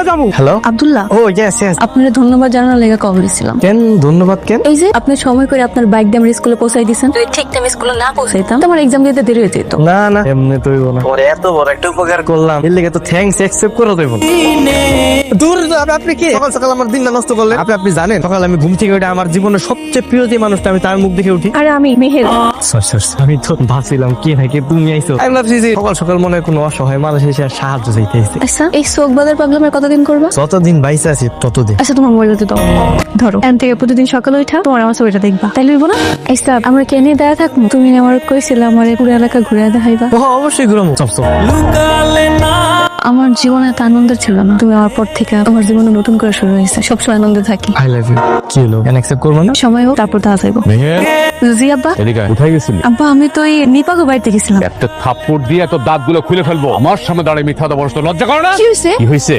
যাবো। হ্যালো আব্দুল্লাহ, ও yes yes. আপনার ধন্যবাদ জানানোর লেগে কল দিছিলাম। কেন ধন্যবাদ কেন? এই যে আপনি সময় করে আপনার বাইক দিয়ে আমার স্কুলে পৌঁছাই দিয়েছেন। যদি ঠিক টাইমে স্কুলে না পৌঁছাইতাম তো আমার এক্সাম দিতে দেরি হয়ে যেত। না না এমনি তুই না, ওর এত বড় একটা উপকার করলাম, এর লেগে তো থ্যাঙ্কস অ্যাকসেপ্ট করে দেব। দূর আপনি কি সকাল সকাল আমার দিনটা নষ্ট করলেন? আপনি জানেন সকাল আমি ঘুম থেকে উঠে আমার জীবনের সবচেয়ে প্রিয় যে মানুষটা, আমি তার মুখ দেখে উঠি। আরে আমি মেহের। আমি তো ভাবছিলাম কে নাকি তুমি আইছো। আমি ভাবছি যে সকাল সকাল মনে হয় কোনো অসহায় মানুষ এসে আর সাহায্য চাইতে এসেছে। আচ্ছা, এই চোখ বাঁধার প্রবলেমের কতদিন করবা? যতদিন বাইসে আছি ততদিন। আচ্ছা, তোমার মোবাইলটা দাও, ধরো। এখান থেকে প্রতিদিন সকালে উঠা তোমার আমার ছবিটা দেখবা, তাই লইব না? আচ্ছা, আমরা কেনে দেয়া থাকবো। তুমি আমার কইছিলে আমার পুরো এলাকা ঘুরে দেখাইবা। ও অবশ্যই ঘুরবো। আমার জীবনে এত আনন্দের ছিল না, তুমি আমার পর থেকে আমার জীবনে নতুন করে শুরু হয়েছে। সবসময় আনন্দে থাকি। I love you. কি হলো, কেন অ্যাকসেপ্ট করবো না? সময় হোক, তারপর দেখা যাইব। মেহের, জি আব্বা। এদিকে আয়। কোথায় গেছিলি? আব্বা, আমি তো এই নিপাগো বাড়িতে গেছিলাম। একটা থাপ্পড় দিয়ে এত দাঁতগুলো খুলে ফেলবো। আমার সামনে দাঁড়িয়ে মিথ্যা কথা বলছ, লজ্জা করে না? কি হয়েছে? কি হয়েছে?